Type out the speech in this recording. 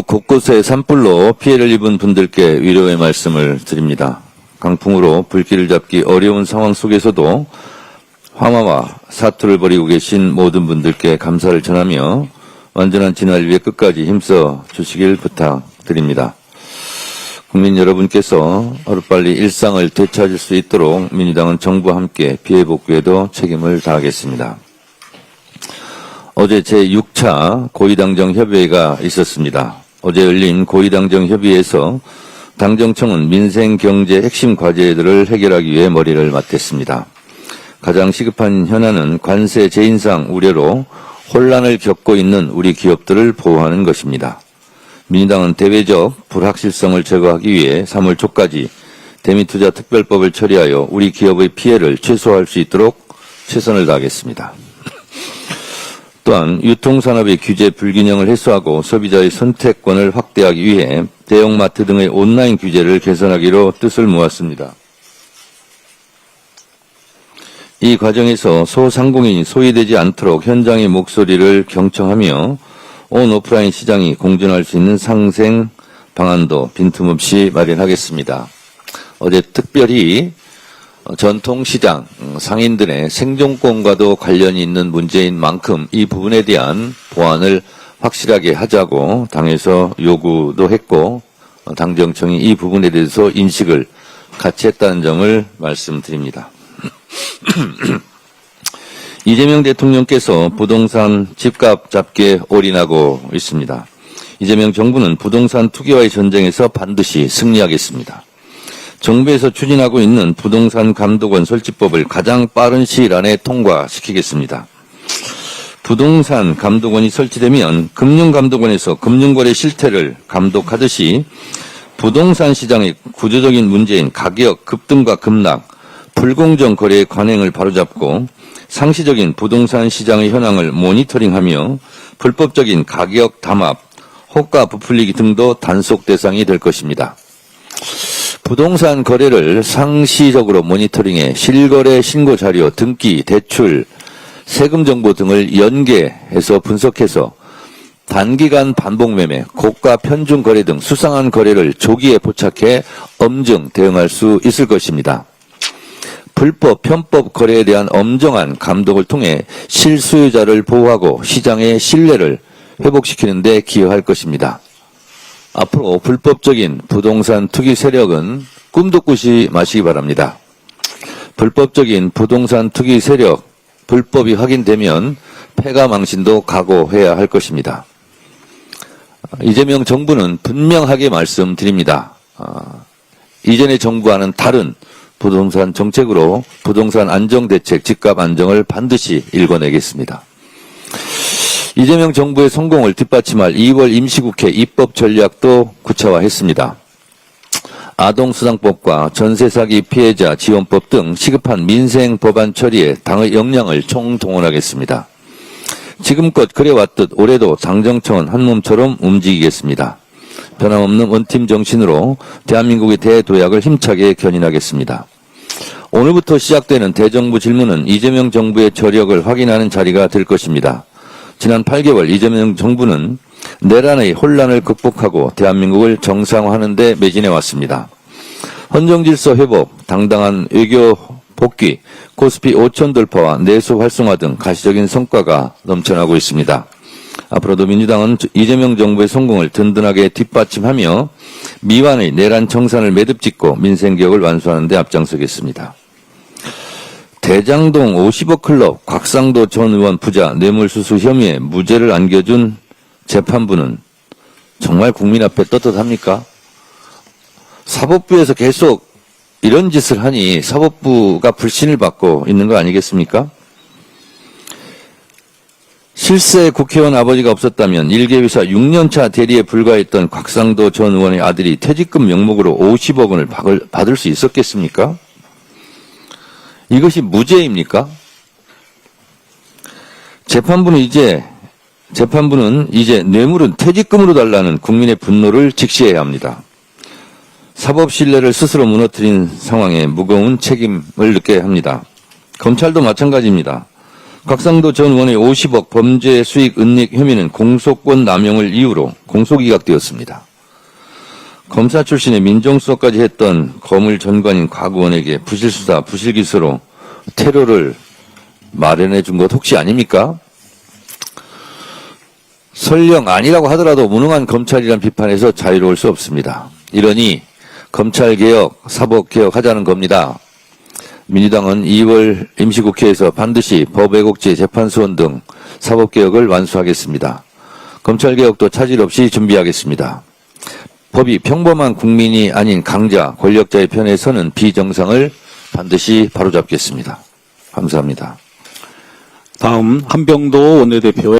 전국 곳곳에 산불로 피해를 입은 분들께 위로의 말씀을 드립니다. 강풍으로 불길을 잡기 어려운 상황 속에서도 화마와 사투를 벌이고 계신 모든 분들께 감사를 전하며 완전한 진화를 위해 끝까지 힘써 주시길 부탁드립니다. 국민 여러분께서 하루빨리 일상을 되찾을 수 있도록 민주당은 정부와 함께 피해 복구에도 책임을 다하겠습니다. 어제 제6차 고위당정 협의회가 있었습니다. 어제 열린 고위당정 협의회에서 당정청은 민생 경제 핵심 과제들을 해결하기 위해 머리를 맞댔습니다. 가장 시급한 현안은 관세 재인상 우려로 혼란을 겪고 있는 우리 기업들을 보호하는 것입니다. 민주당은 대외적 불확실성을 제거하기 위해 3월 초까지 대미투자특별법을 처리하여 우리 기업의 피해를 최소화할 수 있도록 최선을 다하겠습니다. 또한 유통산업의 규제 불균형을 해소하고 소비자의 선택권을 확대하기 위해 대형마트 등의 온라인 규제를 개선하기로 뜻을 모았습니다. 이 과정에서 소상공인이 소외되지 않도록 현장의 목소리를 경청하며 온 오프라인 시장이 공존할 수 있는 상생 방안도 빈틈없이 마련하겠습니다. 어제 특별히 전통시장 상인들의 생존권과도 관련이 있는 문제인 만큼 이 부분에 대한 보완을 확실하게 하자고 당에서 요구도 했고 당정청이 이 부분에 대해서 인식을 같이 했다는 점을 말씀드립니다. 이재명 대통령께서 부동산 집값 잡기에 올인하고 있습니다. 이재명 정부는 부동산 투기와의 전쟁에서 반드시 승리하겠습니다. 정부에서 추진하고 있는 부동산 감독원 설치법을 가장 빠른 시일 안에 통과시키겠습니다. 부동산 감독원이 설치되면 금융감독원에서 금융거래 실태를 감독하듯이 부동산 시장의 구조적인 문제인 가격 급등과 급락, 불공정 거래의 관행을 바로잡고 상시적인 부동산 시장의 현황을 모니터링하며 불법적인 가격 담합, 호가 부풀리기 등도 단속 대상이 될 것입니다. 부동산 거래를 상시적으로 모니터링해 실거래 신고 자료, 등기, 대출, 세금 정보 등을 연계해서 분석해서 단기간 반복 매매, 고가 편중 거래 등 수상한 거래를 조기에 포착해 엄중 대응할 수 있을 것입니다. 불법, 편법 거래에 대한 엄정한 감독을 통해 실수요자를 보호하고 시장의 신뢰를 회복시키는 데 기여할 것입니다. 앞으로 불법적인 부동산 투기 세력은 꿈도 꾸지 마시기 바랍니다. 불법적인 부동산 투기 세력, 불법이 확인되면 폐가 망신도 각오해야 할 것입니다. 이재명 정부는 분명하게 말씀드립니다. 이전의 정부와는 다른 부동산 정책으로 부동산 안정대책, 집값 안정을 반드시 일궈내겠습니다. 이재명 정부의 성공을 뒷받침할 2월 임시국회 입법 전략도 구체화했습니다. 아동수당법과 전세사기 피해자 지원법 등 시급한 민생 법안 처리에 당의 역량을 총동원하겠습니다. 지금껏 그래왔듯 올해도 당정청은 한몸처럼 움직이겠습니다. 변함없는 원팀 정신으로 대한민국의 대도약을 힘차게 견인하겠습니다. 오늘부터 시작되는 대정부 질문은 이재명 정부의 저력을 확인하는 자리가 될 것입니다. 지난 8개월 이재명 정부는 내란의 혼란을 극복하고 대한민국을 정상화하는 데 매진해 왔습니다. 헌정질서 회복, 당당한 외교 복귀, 코스피 5천 돌파와 내수 활성화 등 가시적인 성과가 넘쳐나고 있습니다. 앞으로도 민주당은 이재명 정부의 성공을 든든하게 뒷받침하며 미완의 내란 청산을 매듭짓고 민생개혁을 완수하는 데 앞장서겠습니다. 대장동 50억 클럽 곽상도 전 의원 부자 뇌물수수 혐의에 무죄를 안겨준 재판부는 정말 국민 앞에 떳떳합니까? 사법부에서 계속 이런 짓을 하니 사법부가 불신을 받고 있는 거 아니겠습니까? 실세 국회의원 아버지가 없었다면 1개회사 6년차 대리에 불과했던 곽상도 전 의원의 아들이 퇴직금 명목으로 50억 원을 받을 수 있었겠습니까? 이것이 무죄입니까? 재판부는 이제 뇌물은 퇴직금으로 달라는 국민의 분노를 직시해야 합니다. 사법 신뢰를 스스로 무너뜨린 상황에 무거운 책임을 느껴야 합니다. 검찰도 마찬가지입니다. 곽상도 전 의원의 50억 범죄 수익 은닉 혐의는 공소권 남용을 이유로 공소기각되었습니다. 검사 출신의 민정수석까지 했던 거물 전관인 곽 의원에게 부실수사, 부실기소로 테러를 마련해 준 것 혹시 아닙니까? 설령 아니라고 하더라도 무능한 검찰이란 비판에서 자유로울 수 없습니다. 이러니 검찰개혁, 사법개혁 하자는 겁니다. 민주당은 2월 임시국회에서 반드시 법외국제 재판소원 등 사법개혁을 완수하겠습니다. 검찰개혁도 차질 없이 준비하겠습니다. 법이 평범한 국민이 아닌 강자, 권력자의 편에 서는 비정상을 반드시 바로잡겠습니다. 감사합니다. 다음 한병도 원내대표의